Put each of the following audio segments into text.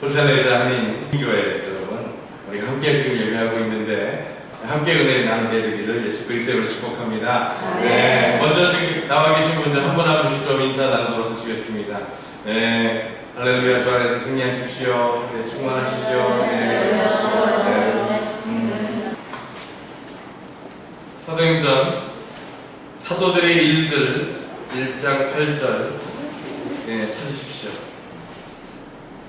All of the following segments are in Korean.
폴살레자 한인교회 여러분, 우리가 함께 지금 예배하고 있는데 함께 은혜 나누게 되기를 예수 그리스도로 축복합니다. 네, 먼저 지금 나와 계신 분들 한 분 한 분씩 좀 인사 나누도록 하시겠습니다. 네, 할렐루야. 주 안에서 승리하십시오. 네, 충만하십시오. 사도행전 사도들의 일들 1장 8절 찾으십시오.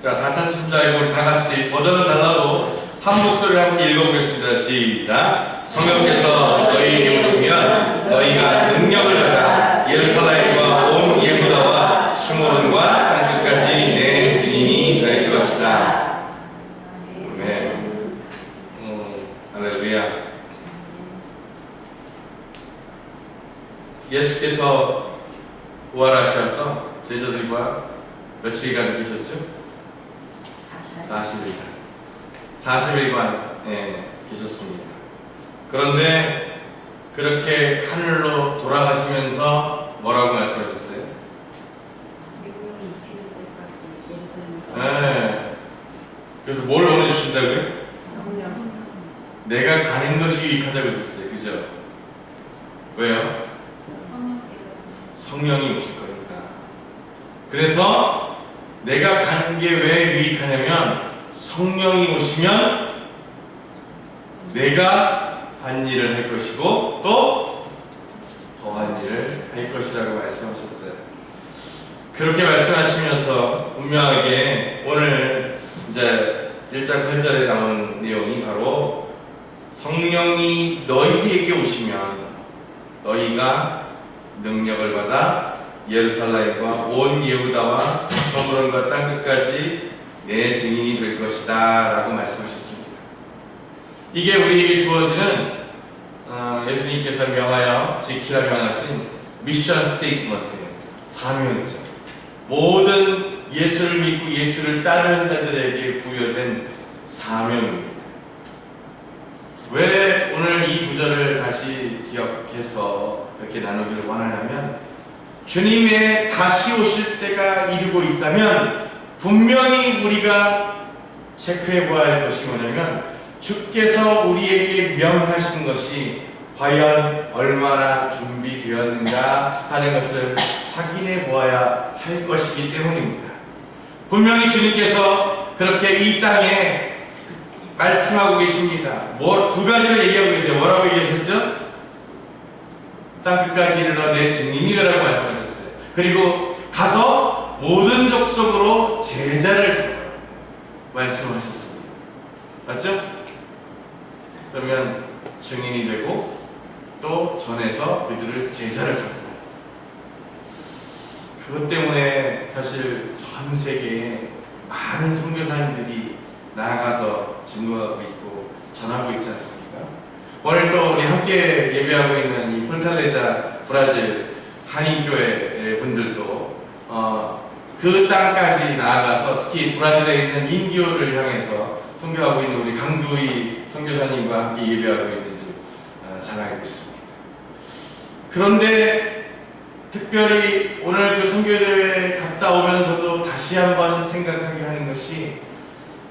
자, 다 찾으신 줄 알고 우리 다 같이 버전은 달라도 한 목소리로 함께 읽어보겠습니다. 시작. 성령께서 너희에게 오시면 너희가 능력을 받아 예루살렘과 온 예후다와 시므론과 땅끝까지 내 증인이 될 것이다. 네. 할렐루야. 예수께서 부활하셔서 제자들과 며칠간 계셨죠? 40일간 계셨습니다. 그런데 그렇게 하늘로 돌아가시면서 뭐라고 말씀하셨어요? 네. 그래서 뭘 원해주신다고요? 내가 가는 것이 유익하다고 했어요. 그죠? 왜요? 성령이 오실 거니까. 그래서 내가 가는 게 왜 유익하냐면 성령이 오시면 내가 한 일을 할 것이고 또 더한 일을 할 것이라고 말씀하셨어요. 그렇게 말씀하시면서 분명하게 오늘 이제 1장 8절에 나온 내용이 바로 성령이 너희에게 오시면 너희가 능력을 받아 예루살렘과 온 예후다와 서브론과 땅끝까지 내 증인이 될 것이다 라고 말씀하셨습니다. 이게 우리에게 주어지는 예수님께서 명하여 지키라 명하신 미션 스테이트먼트예요. 사명이죠. 모든 예수를 믿고 예수를 따르는 자들에게 부여된 사명입니다. 왜 오늘 이 구절을 다시 기억해서 이렇게 나누기를 원하냐면 주님의 다시 오실 때가 이르고 있다면 분명히 우리가 체크해 보아야 할 것이 뭐냐면 주께서 우리에게 명하신 것이 과연 얼마나 준비되었는가 하는 것을 확인해 보아야 할 것이기 때문입니다. 분명히 주님께서 그렇게 이 땅에 말씀하고 계십니다. 두 가지를 얘기하고 계세요. 뭐라고 얘기하셨죠? 땅끝까지 이르러 내 증인이 되라고 말씀하셨어요. 그리고 가서 모든 족속으로 제자를 삼으라고 말씀하셨습니다. 맞죠? 그러면 증인이 되고 또 전해서 그들을 제자를 삼는다. 그것 때문에 사실 전 세계에 많은 선교사님들이 나아가서 증거하고 있고 전하고 있지 않습니까? 오늘 또 우리 함께 예배하고 있는 이 폴살레자 브라질 한인교회 분들도 그 땅까지 나아가서 특히 브라질에 있는 인디오를 향해서 선교하고 있는 우리 강규희 선교사님과 함께 예배하고 있는지 잘 알고 있습니다. 그런데 특별히 오늘 그 선교대회에 갔다 오면서도 다시 한번 생각하게 하는 것이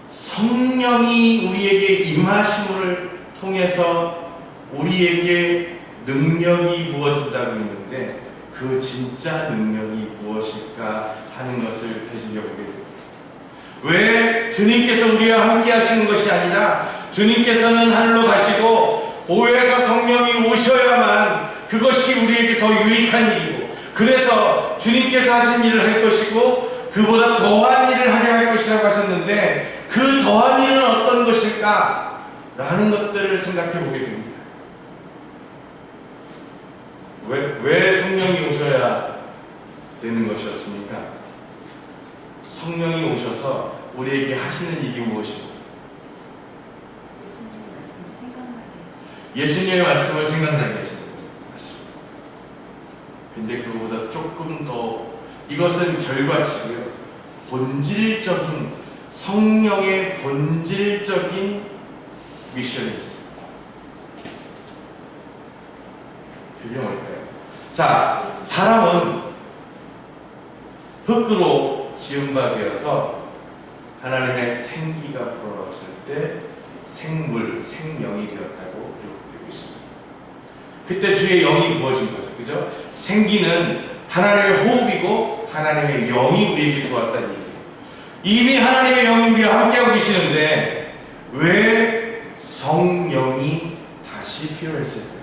성령이 우리에게 임하심을 통해서 우리에게 능력이 부어진다고 했는데 그 진짜 능력이 무엇일까 하는 것을 되새겨보게 됩니다. 왜 주님께서 우리와 함께 하시는 것이 아니라 주님께서는 하늘로 가시고 보혜사 성령이 오셔야만 그것이 우리에게 더 유익한 일이고 그래서 주님께서 하신 일을 할 것이고 그보다 더한 일을 하려 할 것이라고 하셨는데 그 더한 일은 어떤 것일까? 라는 것들을 생각해 보게 됩니다. 왜 성령이 오셔야 되는 것이었습니까? 성령이 오셔서 우리에게 하시는 일이 무엇입니까? 예수님의 말씀을 생각나게 하시는 거예요. 맞습니다. 근데 그거보다 조금 더 이것은 결과치고요. 본질적인 성령의 본질적인 미션이 있습니다. 그게 뭘까요? 자, 사람은 흙으로 지은 바 되어서 하나님의 생기가 불어넣어질 때 생물, 생명이 되었다고 기록되고 있습니다. 그때 주의 영이 부어진 거죠. 그죠? 생기는 하나님의 호흡이고 하나님의 영이 우리에게 들어왔다는 얘기예요. 이미 하나님의 영이 우리와 함께하고 계시는데 왜 성령이 다시 필요했을까요?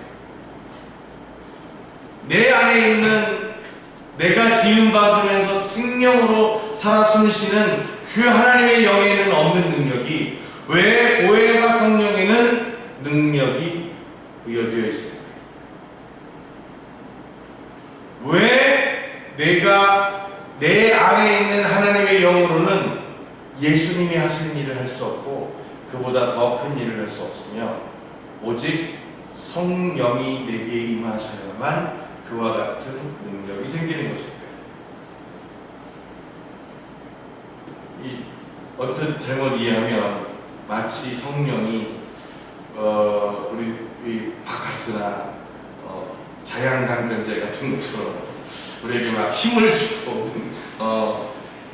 내 안에 있는 내가 지음받으면서 생명으로 살아 숨쉬는 그 하나님의 영에는 없는 능력이 왜 보혜사 성령에는 능력이 부여되어 있을까요? 왜 내가 내 안에 있는 하나님의 영으로는 예수님이 하시는 일을 할 수 없고 그보다 더 큰 일을 할 수 없으며 오직 성령이 내게 임하셔야만 그와 같은 능력이 생기는 것일까요? 어떤 잘못 이해하면 마치 성령이 우리 바카스나 자양강장제 같은 것처럼 우리에게 막 힘을 주고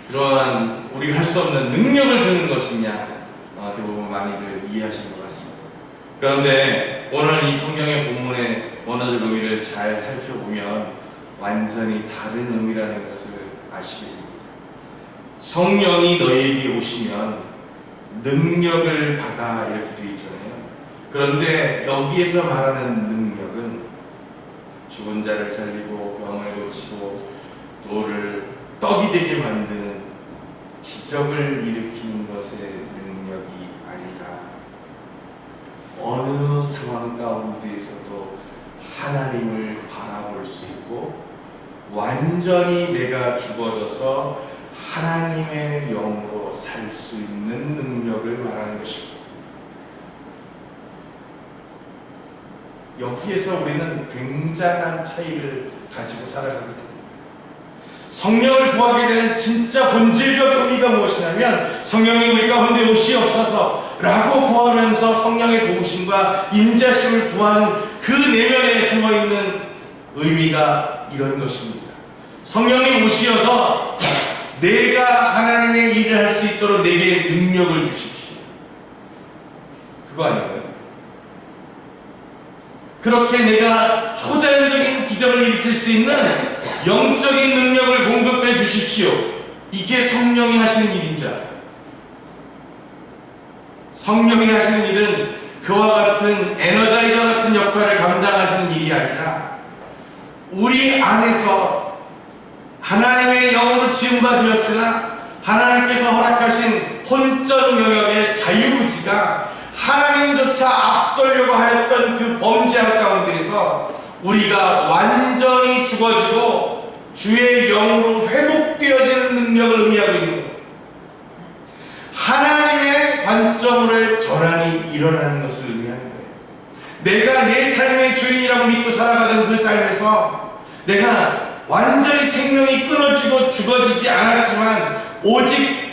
그러한 우리가 할 수 없는 능력을 주는 것이냐 대부분 많이들 이해하시는 것 같습니다. 그런데 오늘 이 성경의 본문의 원어적 의미를 잘 살펴보면 완전히 다른 의미라는 것을 아시게 됩니다. 성령이 너희에게 오시면 능력을 받아 이렇게 되어 있잖아요. 그런데 여기에서 말하는 능력은 죽은 자를 살리고 병을 고치고 돌을 떡이 되게 만드는 기적을 일으키는 것의 능력이 아니라 어느 상황 가운데에서도 하나님을 바라볼 수 있고 완전히 내가 죽어져서 하나님의 영으로 살 수 있는 능력을 말하는 것입니다. 여기에서 우리는 굉장한 차이를 가지고 살아가게 됩니다. 성령을 구하게 되는 진짜 본질적 의미가 무엇이냐면 성령이 우리 가운데 오시옵소서 라고 구하면서 성령의 도우심과 임재하심을 구하는 그 내면에 숨어있는 의미가 이런 것입니다. 성령이 오시어서 내가 하나님의 일을 할 수 있도록 내게 능력을 주십시오. 그거 아닌가요? 그렇게 내가 초자연적인 기적을 일으킬 수 있는 영적인 능력을 공급해 주십시오. 이게 성령이 하시는 일인 줄 알아요. 성령이 하시는 일은 그와 같은 에너자이저 같은 역할을 감당하시는 일이 아니라 우리 안에서 하나님의 영으로 지음받으었으나 하나님께서 허락하신 혼전 영역의 자유의지가 하나님조차 앞서려고 하였던 그 범죄함 가운데에서 우리가 완전히 죽어지고 주의 영으로 회복되어지는 능력을 의미하고 있는 거예요. 하나님의 관점으로 전환이 일어나는 것을 의미하는 거예요. 내가 내 삶의 주인이라고 믿고 살아가던 그 삶에서 내가 완전히 생명이 끊어지고 죽어지지 않았지만 오직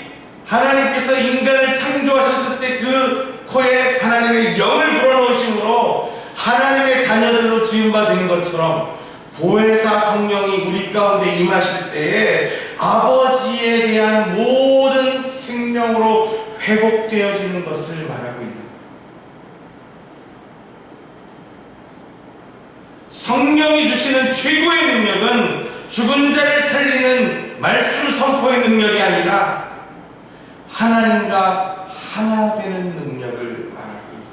하나님께서 인간을 창조하셨을 때 그 코에 하나님의 영을 불어넣으심으로 하나님의 자녀들로 지음받은 것처럼 보혜사 성령이 우리 가운데 임하실 때에 아버지에 대한 모든 생명으로 회복되어지는 것을 말하고 있는 거예요. 성령이 주시는 최고의 능력은 죽은 자를 살리는 말씀 선포의 능력이 아니라 하나님과 하나 되는 능력을 말하고 있는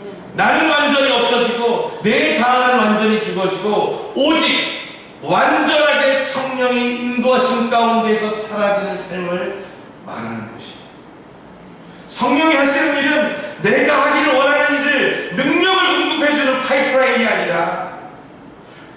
거예요. 나는 완전히 없어지고 내 자아는 완전히 죽어지고 오직 완전하게 성령이 인도하신 가운데서 사라지는 삶을 말하는 것입니다. 성령이 하시는 일은 내가 하기를 원하는 일을 능력을 공급해주는 파이프라인이 아니라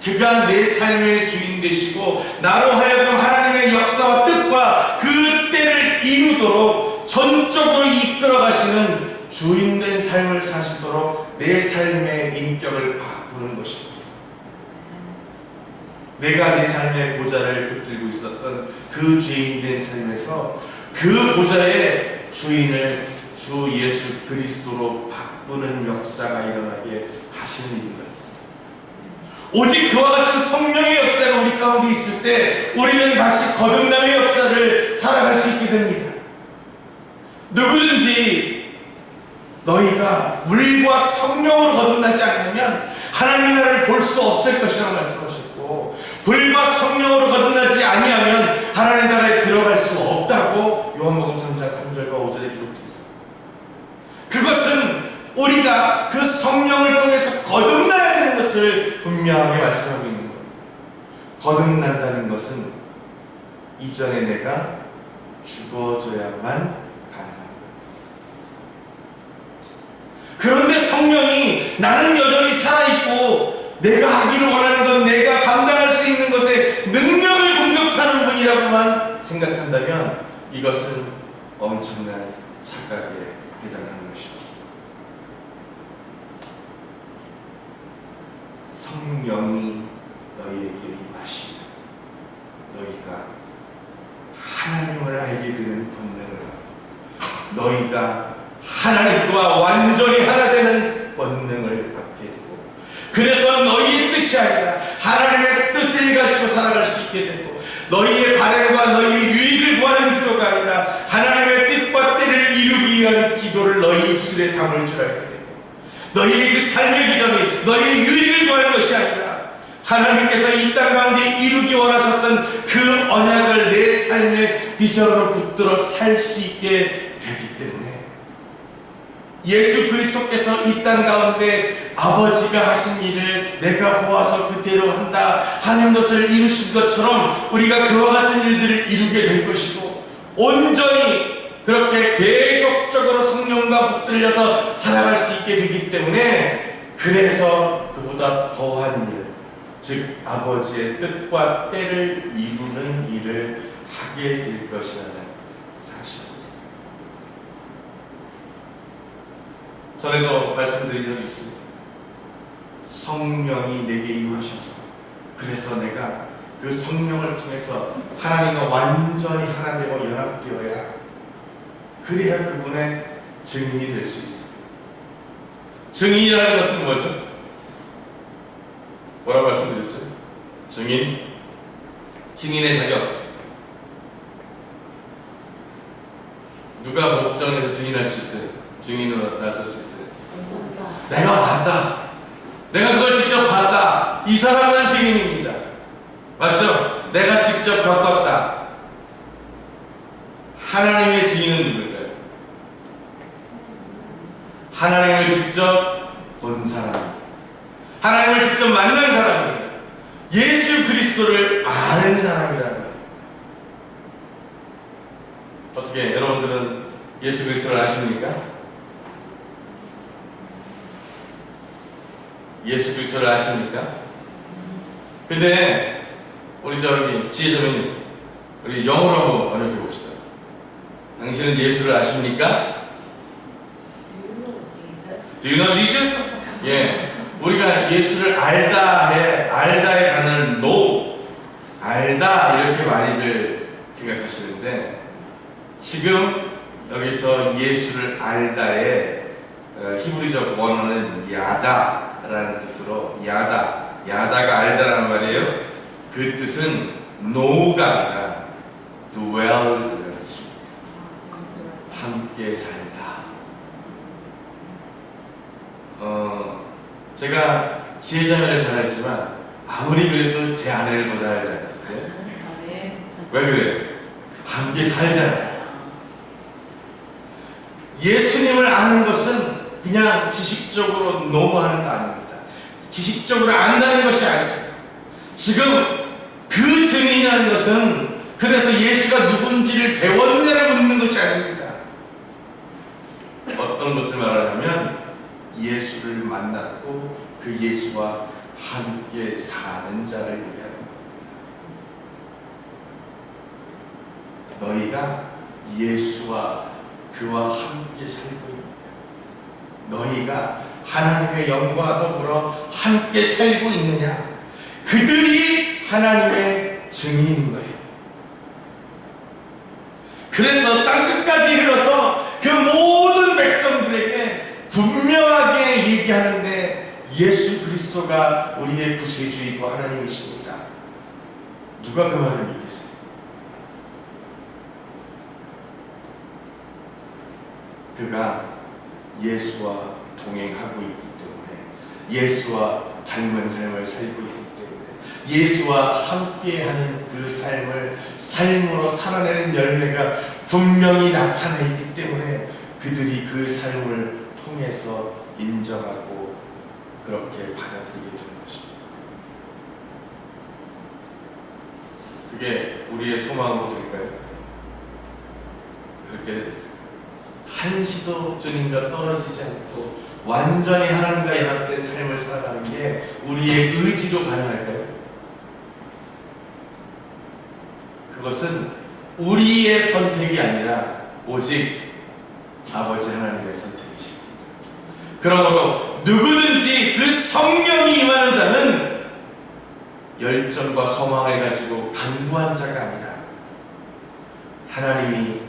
그가 내 삶의 주인 되시고 나로 하여금 하나님의 역사와 뜻과 그 때를 이루도록 전적으로 이끌어 가시는 주인된 삶을 사시도록 내 삶의 인격을 바꾸는 것입니다. 내가 내 삶의 보좌를 붙들고 있었던 그 주인된 삶에서 그 보좌의 주인을 주 예수 그리스도로 바꾸는 역사가 일어나게 하시는 일입니다. 오직 그와 같은 성령의 역사가 우리 가운데 있을 때 우리는 다시 거듭남의 역사를 살아갈 수 있게 됩니다. 누구든지 너희가 물과 성령으로 거듭나지 않으면 하나님 나라를 볼 수 없을 것이라고 말씀하셨고, 불과 성령으로 거듭나지 아니하면 하나님 나라에 들어갈 수 없다고 요한복음 3장 3절과 5절에 기록되어 있습니다. 그것은 우리가 그 성령을 통해서 거듭나야 되는 것을 분명하게 말씀하고 있는 거예요. 거듭난다는 것은 이전에 내가 죽어져야만 가능합니다. 그런데 성령이 나는 여전히 살아있고 내가 하기를 원하는 건 내가 감당할 수 있는 것에 능력을 공급하는 분이라고만 생각한다면 이것은 엄청난 착각에 해당하는 것입니다. 성령이 너희에게 임하시면 너희가 하나님을 알게 되는 권능을 하고 너희가 하나님과 완전히 하나 되는 권능을 받게 되고, 그래서 너희의 뜻이 아니라 하나님의 뜻을 가지고 살아갈 수 있게 되고, 너희의 바램과 너희의 유익을 구하는 기도가 아니라 하나님의 뜻과 때를 이루기 위한 기도를 너희 입술에 담을 줄 알게 되고, 너희의 그 삶의 비전이 너희의 유익을 구하는 것이 아니라 하나님께서 이 땅 가운데 이루기 원하셨던 그 언약을 내 삶의 비전으로 붙들어 살 수 있게 되기 때문에 예수 그리스도께서 이 땅 가운데 아버지가 하신 일을 내가 보아서 그대로 한다 하는 것을 이루신 것처럼 우리가 그와 같은 일들을 이루게 될 것이고, 온전히 그렇게 계속적으로 성령과 붙들려서 살아갈 수 있게 되기 때문에, 그래서 그보다 더한 일, 즉 아버지의 뜻과 때를 이루는 일을 하게 될 것이라는 사실입니다. 전에도 말씀드린 적이 있습니다. 성령이 내게 임하셔서, 그래서 내가 그 성령을 통해서 하나님과 완전히 하나 되고 연합되어야, 그래야 그분의 증인이 될 수 있습니다. 증인이라는 것은 뭐죠? 뭐라고 말씀드렸죠? 증인, 증인의 자격. 누가 법정에서 증인할 수 있어요? 증인으로 나설 수 있어요? 내가 봤다. 내가 그걸 직접 봤다. 이 사람은 증인입니다. 맞죠? 내가 직접 겪었다. 하나님의 증인은 누굴까요? 하나님을 직접 본 사람, 하나님을 직접 만난 사람이에요. 예수 그리스도를 아는 사람이라는 거예요. 어떻게 여러분들은 예수 그리스도를 아십니까? 예수 그리스도를 아십니까? 근데 우리 저기 지혜자매님, 우리 영어로 한번 번역해 봅시다. 당신은 예수를 아십니까? Do you know Jesus? 예. 우리가 예수를 알다의 단어를 know, 알다 이렇게 많이들 생각하시는데, 지금 여기서 예수를 알다의 히브리적 원어는 야다라는 뜻으로, 야다가 알다라는 말이에요. 그 뜻은 know가 아니라 dwell이라는 뜻입니다. 함께 살다. 제가 지혜자매를 잘 알지만 아무리 그래도 제 아내를 더 잘 알지 않겠어요? 왜 그래요? 함께 살잖아요. 예수님을 아는 것은 그냥 지식적으로 노무하는 거 아닙니다. 지식적으로 안다는 것이 아니에요. 지금 그 증인이라는 것은 그래서 예수가 누군지를 배웠느냐를 묻는 것이 아닙니다. 어떤 것을 말하냐면 예수를 만났고 그 예수와 함께 사는 자를 얘기하는 겁니다. 너희가 예수와 그와 함께 살고 있느냐? 너희가 하나님의 영광과 더불어 함께 살고 있느냐? 그들이 하나님의 증인인 거예요. 그래서 땅끝까지 이르러서 그 모든 백성들에게 분명하게 얘기하는데, 예수 그리스도가 우리의 구세주이고 하나님이십니다. 누가 그 말을 믿겠어요? 그가 예수와 동행하고 있기 때문에, 예수와 닮은 삶을 살고 있기 때문에, 예수와 함께하는 그 삶을 삶으로 살아내는 열매가 분명히 나타나 있기 때문에 그들이 그 삶을 통해서 인정하고 그렇게 받아들이게 되는 것입니다. 그게 우리의 소망으로 될까요? 그렇게 한시도 주님과 떨어지지 않고 완전히 하나님과 연합된 삶을 살아가는 게 우리의 의지로 가능할까요? 그것은 우리의 선택이 아니라 오직 아버지 하나님의 선택이십니다. 그러므로 누구든지 그 성령이 임하는 자는 열정과 소망을 가지고 간구한 자가 아니라 하나님이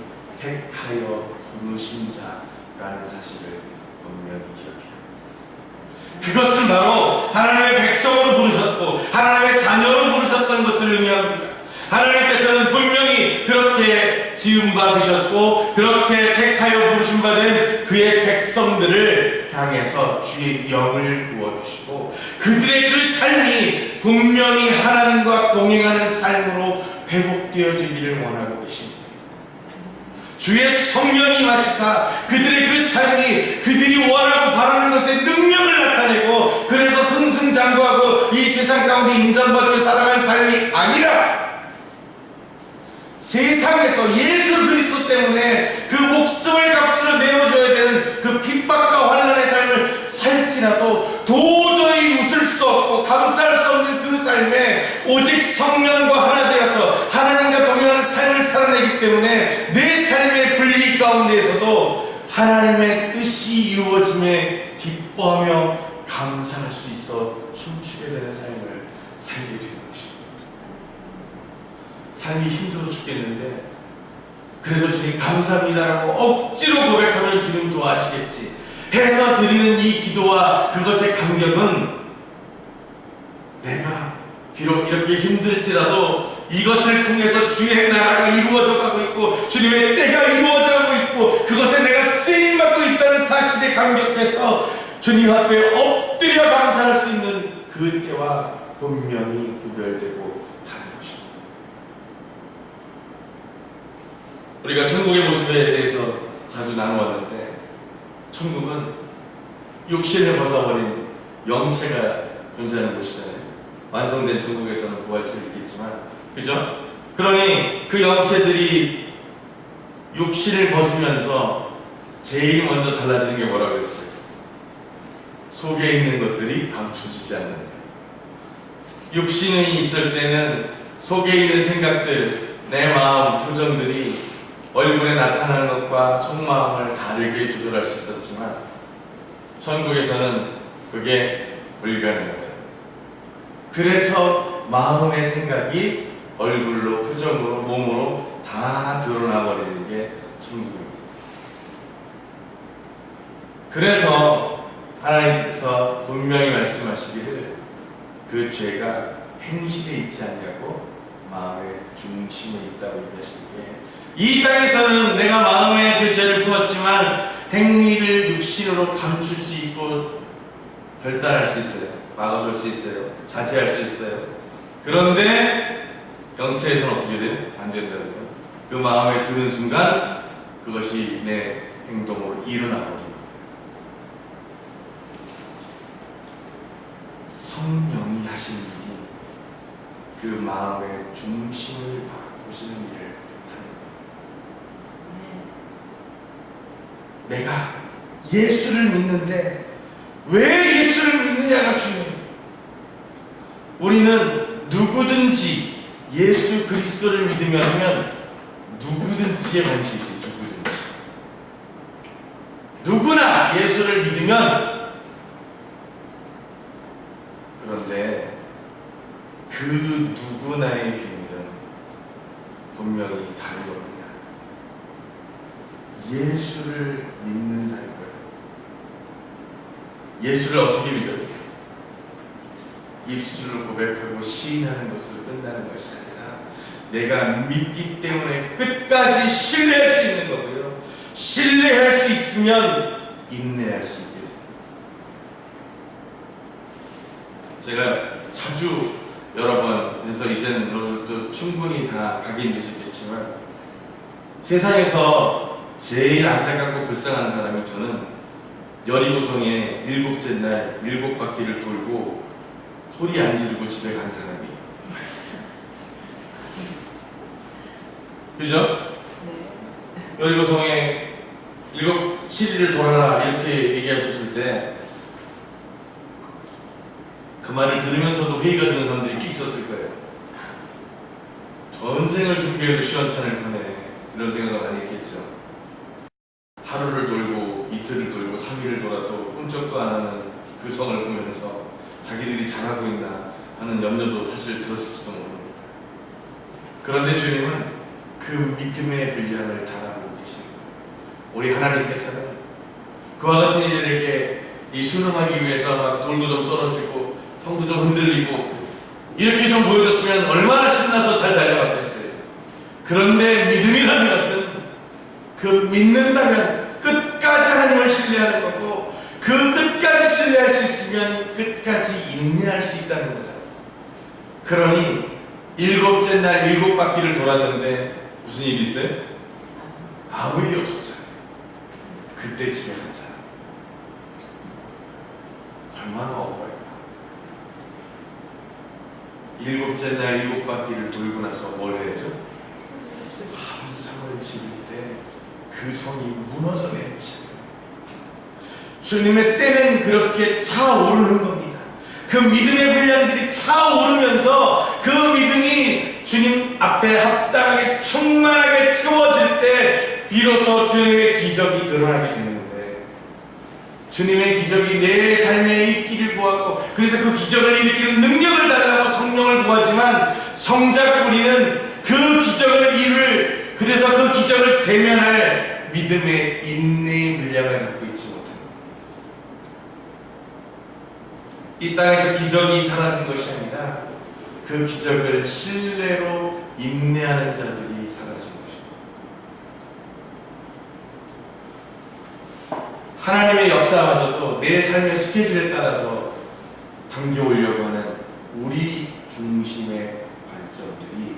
택하여 부르신 자라는 사실을 분명히 기억해야 합니다. 그것은 바로 하나님의 백성으로 부르셨고 하나님의 자녀로 부르셨던 것을 의미합니다. 하나님께서는 분명히 그렇게 지음받으셨고 그렇게 택하여 부르심 받은 그의 백성들을 향해서 주의 영을 부어주시고 그들의 그 삶이 분명히 하나님과 동행하는 삶으로 회복되어지기를 원하고 계십니다. 주의 성령이 임하시사 그들의 그 삶이 그들이 원하고 바라는 것에 능력을 나타내고 그래서 승승장구하고 이 세상 가운데 인정받으며 살아가는 삶이 아니라 세상에서 예수 그리스도 때문에 그 목숨을 값으로 내어줘야 되는 그 핍박과 환난의 삶을 살지라도 도저히 웃을 수 없고 감사할 수 없는 그 삶에 오직 성령과 하나 되어서 하나님과 동행하는 삶을 살아내기 때문에 내 삶의 분리 가운데에서도 하나님의 뜻이 이루어짐에 기뻐하며 감사할 수 있어 춤추게 되는 삶을 살게 되는 것입니다. 삶이 힘들어 죽겠는데 그래도 주님 감사합니다라고 억지로 고백하면 주님 좋아하시겠지 해서 드리는 이 기도와 그것의 감격은 내가 비록 이렇게 힘들지라도 이것을 통해서 주의 나라가 이루어져 가고 있고 주님의 때가 이루어져 가고 있고 그것에 내가 쓰임받고 있다는 사실에 감격해서 주님 앞에 엎드려 감사할 수 있는 그 때와 분명히 구별되고 다른 것입니다. 우리가 천국의 모습에 대해서 자주 나누었는데 천국은 육신을 벗어버린 영체가 존재하는 곳이잖아요. 완성된 천국에서는 부활체를 있겠지만 그죠? 그러니 그 영체들이 육신을 벗으면서 제일 먼저 달라지는 게 뭐라고 그랬어요? 속에 있는 것들이 감춰지지 않는 거예요. 육신이 있을 때는 속에 있는 생각들, 내 마음, 표정들이 얼굴에 나타나는 것과 속마음을 다르게 조절할 수 있었지만 천국에서는 그게 불가능하다. 그래서 마음의 생각이 얼굴로, 표정으로, 몸으로 다 드러나 버리는 게 천국입니다. 그래서 하나님께서 분명히 말씀하시기를 그 죄가 행실에 있지 않냐고 마음의 중심에 있다고 얘기하시는 게 이 땅에서는 내가 마음에 그 죄를 품었지만 행위를 육신으로 감출 수 있고 결단할 수 있어요. 막아설 수 있어요. 자제할 수 있어요. 그런데 영체에서는 어떻게 돼요? 안 된다는 거예요. 그 마음에 드는 순간 그것이 내 행동으로 일어나 버립니다. 성령이 하시는 일이 그 마음의 중심을 바꾸시는 일을 내가 예수를 믿는데 왜 예수를 믿느냐가 중요해요. 우리는 누구든지 예수 그리스도를 믿으면 하면 누구든지에 관심이 있어요. 누구나 예수를 믿으면 그런데 그 누구나의 비밀은 분명히 다른 겁니다. 예수를 믿는다는 거예요. 예수를 어떻게 믿어요? 입술로 고백하고 시인하는 것으로 끝나는 것이 아니라 내가 믿기 때문에 끝까지 신뢰할 수 있는 거고요. 신뢰할 수 수 있으면 인내할 수 있게 됩니다. 제가 자주 여러 번 해서 이제는 여러분도 충분히 다 각인되셨겠지만, 세상에서 제일 안타깝고 불쌍한 사람이 저는 여리고성에 일곱째 날 7바퀴를 돌고 소리 안 지르고 집에 간 사람이에요. 그죠? 여리고성에 7시리를 돌아라 이렇게 얘기하셨을 때 그 말을 들으면서도 회의가 드는 사람들이 꽤 있었을 거예요. 전쟁을 준비해도 시원찮을 판에 이런 생각을 많이 했겠죠. 하루를 돌고 이틀을 돌고 3일을 돌아도 꿈쩍도 안 하는 그 성을 보면서 자기들이 잘하고 있나 하는 염려도 사실 들었을지도 모릅니다. 그런데 주님은 그 믿음의 분량을 달아보고 계십니다. 우리 하나님께서는 그와 같은 이들에게 이 순응하기 위해서 막 돌도 좀 떨어지고 성도 좀 흔들리고 이렇게 좀 보여줬으면 얼마나 신나서 잘 달려갔겠어요. 그런데 믿음이라는 것은 그 믿는다면 끝까지 하나님을 신뢰하는 거고, 그 끝까지 신뢰할 수 있으면 끝까지 인내할 수 있다는 거잖아요. 그러니 7째 날 7바퀴를 돌았는데 무슨 일이 있어요? 아무 일이 없었잖아요. 그때 집에 간 사람 얼마나 억울할까. 7째 날 7바퀴를 돌고 나서 뭘 해야죠? 함성을 지를 때 그 성이 무너져 내리기 시작해요. 주님의 때는 그렇게 차오르는 겁니다. 그 믿음의 분량들이 차오르면서 그 믿음이 주님 앞에 합당하게 충만하게 채워질 때 비로소 주님의 기적이 드러나게 되는데, 주님의 기적이 내 삶에 있기를 구하고, 그래서 그 기적을 일으키는 능력을 달라고 성령을 구하지만 정작 우리는 그 기적을 이룰, 그래서 그 기적을 대면할 믿음의 인내의 분량을 갖고 있지 못합니다. 이 땅에서 기적이 사라진 것이 아니라 그 기적을 신뢰로 인내하는 자들이 사라진 것입니다. 하나님의 역사마저도 내 삶의 스케줄에 따라서 당겨오려고 하는 우리 중심의 관점들이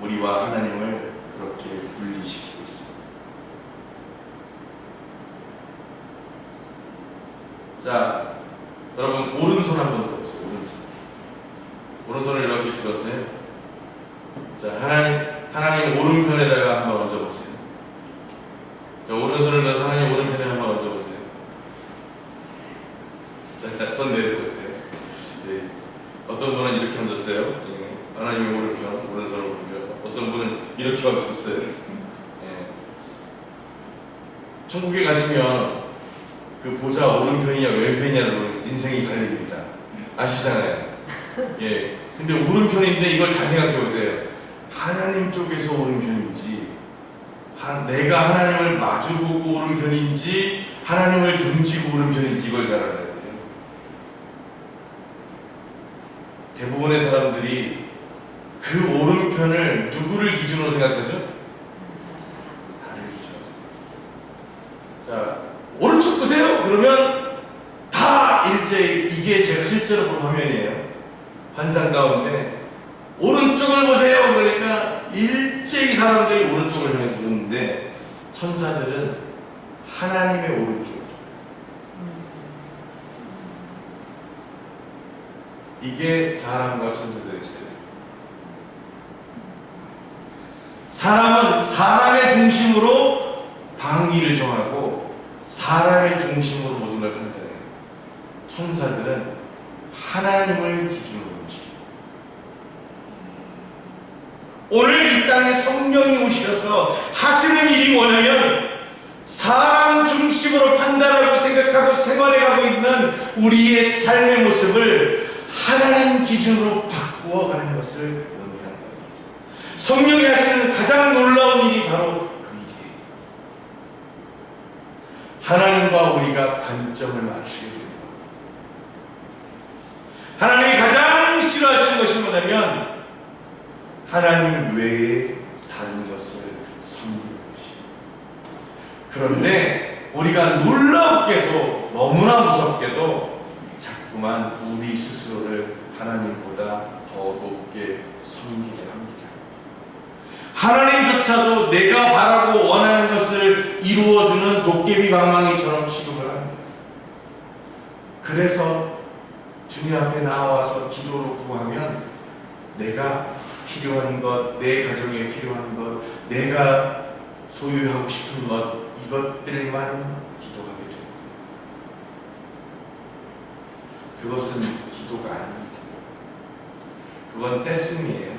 우리와 하나님을 그렇게 분리시키고 있습니다. 자, 여러분 오른손 한번 들어보세요. 오른손을 이렇게 들었어요. 자, 하나님 오른편에다가 한번 얹어보세요. 자, 오른손을 들어서 하나님 오른편에 한번 얹어보세요. 자, 손 내려보세요. 네. 어떤 분은 이렇게 얹었어요. 네. 하나님의 오른편, 오른손을 오른편. 어떤 분은 이렇게 얹었어요. 네. 천국에 가시면 그 보좌 오른편이냐 왼편이냐로 인생이 갈립니다. 아시잖아요. 예. 근데 오른편인데 이걸 잘 생각해 보세요. 하나님 쪽에서 오른편인지, 내가 하나님을 마주보고 오른편인지, 하나님을 등지고 오른편인지 이걸 잘 알아야 돼요. 대부분의 사람들이 그 오른편을 누구를 기준으로 생각하죠? 나를 기준으로. 자, 오른쪽 보세요. 그러면 다 일제히, 이게 제가 실제로 본 화면이에요. 환상 가운데 오른쪽을 보세요. 그러니까 일제히 사람들이 오른쪽을 향해서 보는데 천사들은 하나님의 오른쪽을. 이게 사람과 천사들의 차이예요. 사람은 사람의 중심으로 방위를 정하고 사람의 중심으로 모든 걸 판단해요. 천사들은 하나님을 기준으로 움직여요. 오늘 이 땅에 성령이 오셔서 하시는 일이 뭐냐면, 사람 중심으로 판단하고 생각하고 생활해가고 있는 우리의 삶의 모습을 하나님 기준으로 바꾸어가는 것을 의미하는 겁니다. 성령이 하시는 가장 놀라운 일이 바로 그 일이에요. 하나님과 우리가 관점을 맞추게 됩니다. 하나님이 가장 싫어하시는 것이 뭐냐면 하나님 외에 다른 것을 섬기는 것이에요. 그런데 우리가 놀랍게도 너무나 무섭게도 자꾸만 우리 스스로를 하나님보다 더 높게 섬기게 합니다. 하나님조차도 내가 바라고 원하는 것을 이루어주는 도깨비 방망이처럼 취급을 합니다. 그래서 주님 앞에 나와서 기도로 구하면 내가 필요한 것, 내 가정에 필요한 것, 내가 소유하고 싶은 것, 이것들만 기도하게 됩니다. 그것은 기도가 아닙니다. 그건 떼쓰미예요.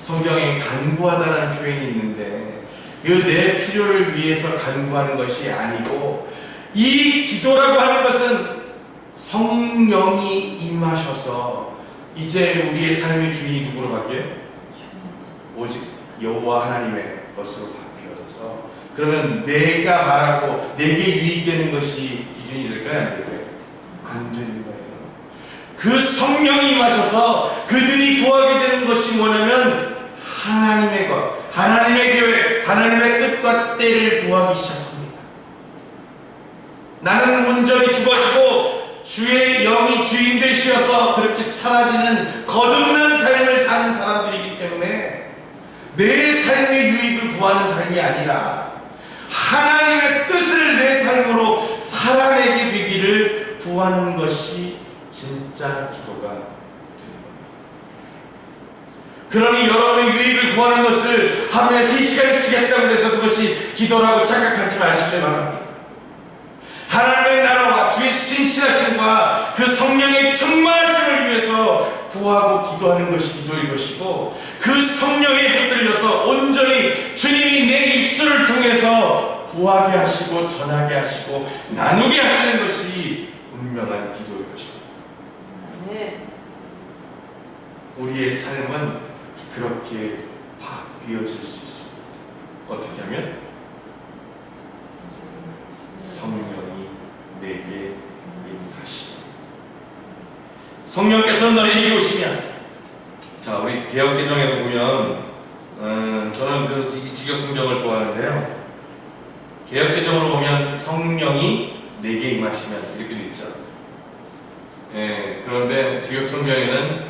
성경에 간구하다는 표현이 있는데 그 내 필요를 위해서 간구하는 것이 아니고, 이 기도라고 하는 것은 성령이 임하셔서 이제 우리의 삶의 주인이 누구로 바뀌어요? 오직 여호와 하나님의 것으로 바뀌어져서, 그러면 내가 바라고 내게 유익되는 것이 기준이 될까요? 안 될까요? 안 되는 거예요. 그 성령이 임하셔서 그들이 구하게 되는 것이 뭐냐면 하나님의 것, 하나님의 계획, 하나님의 뜻과 때를 구하기 시작합니다. 나는 온전히 죽어지고 주의 영이 주인 되시어서 그렇게 사라지는 거듭난 삶을 사는 사람들이기 때문에 내 삶의 유익을 구하는 삶이 아니라 하나님의 뜻을 내 삶으로 살아내게 되기를 구하는 것이 진짜 기도가 되는 겁니다. 그러니 여러분의 유익을 구하는 것을 하루에 3시간씩 했다고 해서 그것이 기도라고 착각하지 마시길 바랍니다. 하나님의 나라와 주의 신실하심과 그 성령의 충만하심을 위해서 구하고 기도하는 것이 기도일 것이고, 그 성령에 붙들려서 온전히 주님이 내 입술을 통해서 구하게 하시고 전하게 하시고 나누게 하시는 것이 분명한 기도일 것입니다. 네. 우리의 삶은 그렇게 바뀌어질 수 있습니다. 어떻게 하면? 성령이 내게 임하시니, 성령께서 너희에게 오시면, 자, 우리 개역개정에 보면 저는 그래서 이 직역성경을 좋아하는데요, 개역개정으로 보면 성령이 내게 임하시면 이렇게 되어 있죠. 예, 그런데 직역성경에는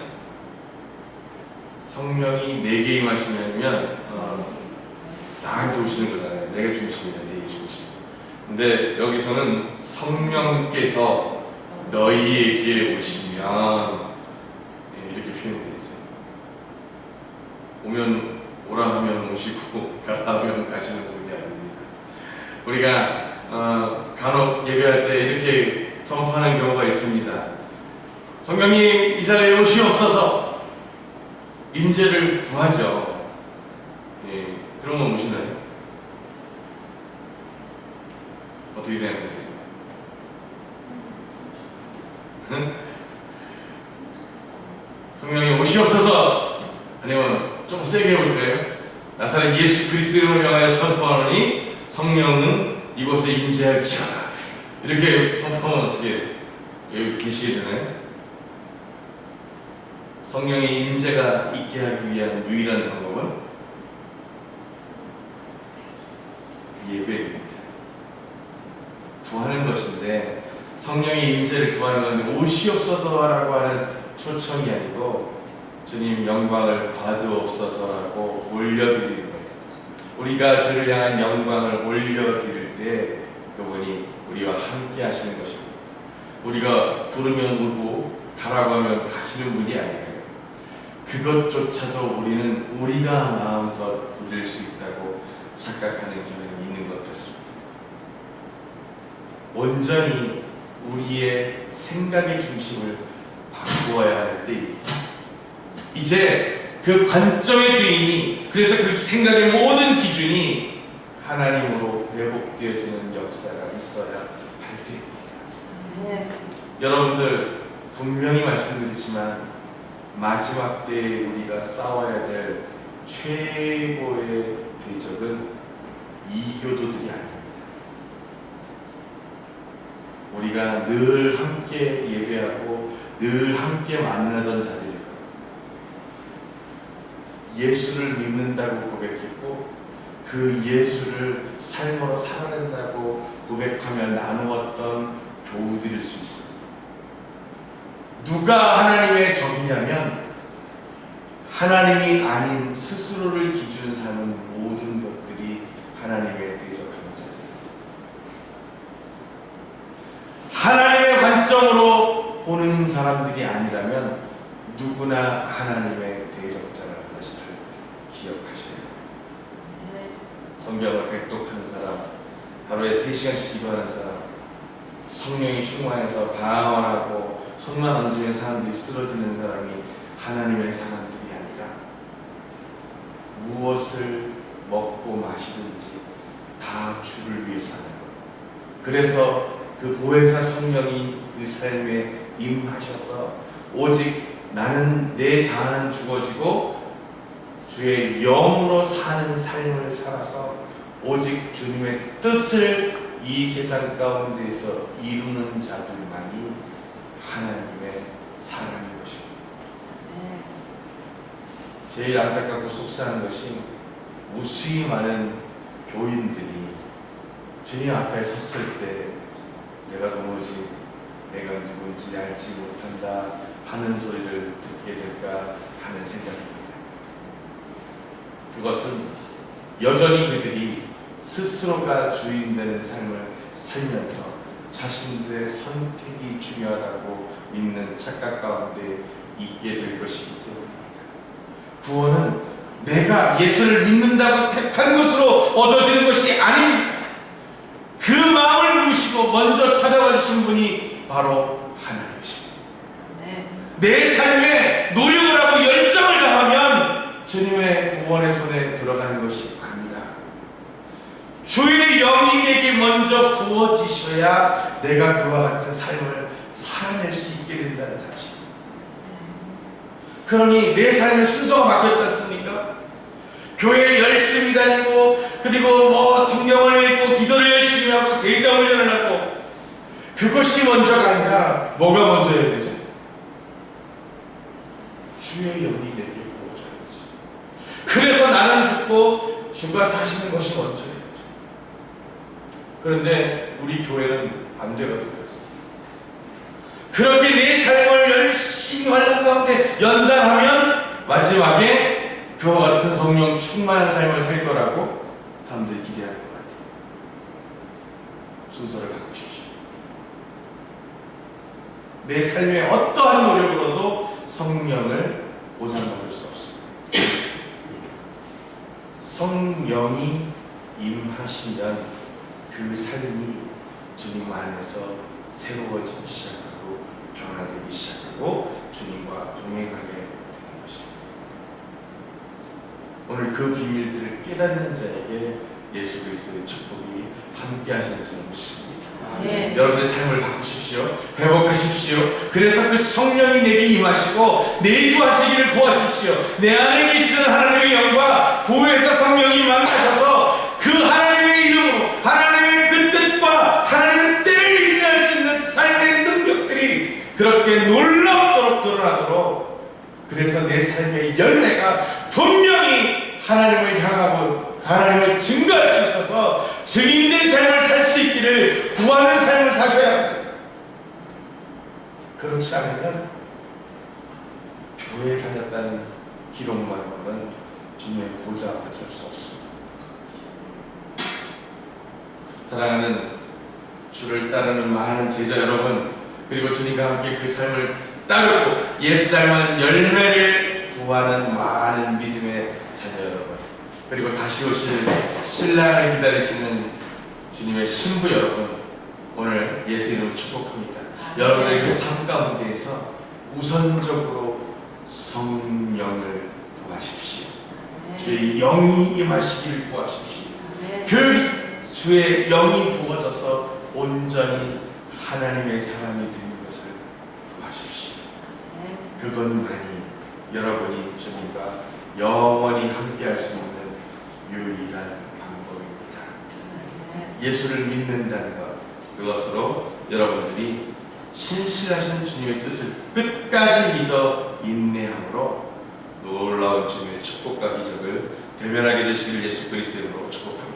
성령이 내게 임하시면 나한테 오시는 거잖아요. 내가 중심이다, 내게 중심. 근데 여기서는 성령께서 너희에게 오시면, 이렇게 표현되어 있어요. 오면 오라 하면 오시고 가라 하면 가시는 분이 아닙니다. 우리가 간혹 예배할 때 이렇게 선포하는 경우가 있습니다. 성령님 이 자리에 오시옵소서, 임재를 구하죠. 예, 그런 건 오시나요? 어떻게 생각하세요? 성령이 오시옵소서, 아니면 좀 세게 올까요? 나사렛 예수 그리스도를 향하여 선포하노니 성령은 이곳에 임재할지어다, 이렇게 선포하면 어떻게 여기 계시게 되나요? 성령의 임재가 있게 하기 위한 유일한 방법은 예배입니다. 구하는 것인데, 성령의 임재를 구하는 건데 오시옵소서라고 하는 초청이 아니고 주님 영광을 받으옵소서라고 올려드리는 거예요. 우리가 주를 향한 영광을 올려드릴 때 그분이 우리와 함께 하시는 것입니다. 우리가 부르면 오고 가라고 하면 가시는 분이 아니에요. 그것조차도 우리는 우리가 마음껏 부릴 수 있다고 착각하는 경향이 있는 것 같습니다. 온전히 우리의 생각의 중심을 바꾸어야 할 때입니다. 이제 그 관점의 주인이, 그래서 그 생각의 모든 기준이 하나님으로 회복되어지는 역사가 있어야 할 때입니다. 여러분들 분명히 말씀드리지만 마지막 때에 우리가 싸워야 될 최고의 대적은 이교도들이 아닙니다. 우리가 늘 함께 예배하고 늘 함께 만나던 자들일 겁니다. 예수를 믿는다고 고백했고 그 예수를 삶으로 살아낸다고 고백하며 나누었던 교우들일 수 있습니다. 누가 하나님의 적이냐면 하나님이 아닌 스스로를 기준으로 삼은 모든 것들이 하나님의 대적하는 자들입니다. 하나님의 관점으로 보는 사람들이 아니라면 누구나 하나님의 대적자라는 사실을 기억하셔야 해요. 성경을 백독하는 사람, 하루에 3시간씩 기도하는 사람, 성령이 충만해서 방언하고 손만 얹으면 사람들이 쓰러지는 사람이 하나님의 사람들이 아니라 무엇을 먹고 마시든지 다 주를 위해서 하는 것. 그래서 그 보혜사 성령이 그 삶에 임하셔서 오직 나는 내 자아는 죽어지고 주의 영으로 사는 삶을 살아서 오직 주님의 뜻을 이 세상 가운데서 이루는 자들만이 하나님의 사람인 것입니다. 제일 안타깝고 속상한 것이 무수히 많은 교인들이 주님 앞에 섰을 때 내가 도무지 내가 누군지 알지 못한다 하는 소리를 듣게 될까 하는 생각입니다. 그것은 여전히 그들이 스스로가 주인되는 삶을 살면서 자신들의 선택이 중요하다고 믿는 착각 가운데 있게 될 것이기 때문입니다. 구원은 내가 예수를 믿는다고 택한 것으로 얻어지는 것이 아닙니다. 그 마음을 부으시고 먼저 찾아와 주신 분이 바로 하나님이십니다. 내 삶에 노력을 하고 열정을 다하면 주님의 구원의 손에 들어가는 것이 아니라 주의 영이 내게 먼저 부어지셔야 내가 그와 같은 삶을 살아낼 수 있게 된다는 사실. 그러니 내 삶에 순서가 바뀌었지 않습니까? 교회에 열심히 다니고 그리고 성경을 읽고 기도를 열심히 하고 제자 훈련을 하고 그것이 먼저가 아니라 뭐가 먼저여야 되죠? 주의 영이 내게 부어져야 되죠. 그래서 나는 죽고 주가 사시는 것이 먼저예요. 그런데 우리 교회는 반대가 되고 있어요. 그렇게 내 삶을 열심히 활동 가운데 연단하면 마지막에 그와 같은 성령 충만한 삶을 살 거라고 사람들이 기대하는 것 같아요. 순서를 바꾸십시오. 내 삶의 어떠한 노력으로도 성령을 보상받을 수 없습니다. 성령이 임하시면 그 삶이 주님 안에서 새로워지기 시작하고 변화되기 시작하고 주님과 동행하게 되는 것입니다. 오늘 그 비밀들을 깨닫는 자에게 예수 그리스도의 축복이 함께 하시는 줄 믿습니다. 여러분의 삶을 바꾸십시오. 회복하십시오. 그래서 그 성령이 내게 임하시고 내주하시기를 구하십시오. 내 안에 계시는 하나님의 영과 보혜사 성령이 만나셔서 그 하나님의 이름으로 하나님의 그 뜻과 하나님의 때를 인내할 수 있는 삶의 능력들이 그렇게 놀랍도록 드러나도록, 그래서 내 삶의 열매가 분명히 하나님을 향하고 하나님을 증거할 수 있어서 증인된 삶을 살 수 있기를 구하는 삶을 사셔야 합니다. 그렇지 않으면 교회에 다녔다는 기록만으로는 주님의 보좌 앞에 설 수 없습니다. 사랑하는 주를 따르는 많은 제자 여러분, 그리고 주님과 함께 그 삶을 따르고 예수 닮은 열매를 구하는 많은 믿음의 자녀 여러분, 그리고 다시 오실 신랑을 기다리시는 주님의 신부 여러분, 오늘 예수 이름으로 축복합니다. 여러분의 그 삶 가운데에서 우선적으로 성령을 구하십시오. 주의 영이 임하시길 구하십시오. 그 주의 영이 부어져서 온전히 하나님의 사람이 되는 것을 구하십시오. 그것만이 여러분이 주님과 영원히 함께할 수 있는 유일한 방법입니다. 예수를 믿는다는 것, 그것으로 여러분들이 신실하신 주님의 뜻을 끝까지 믿어 인내함으로 놀라운 주님의 축복과 기적을 대면하게 되시길 예수 그리스도의 이름으로 축복합니다.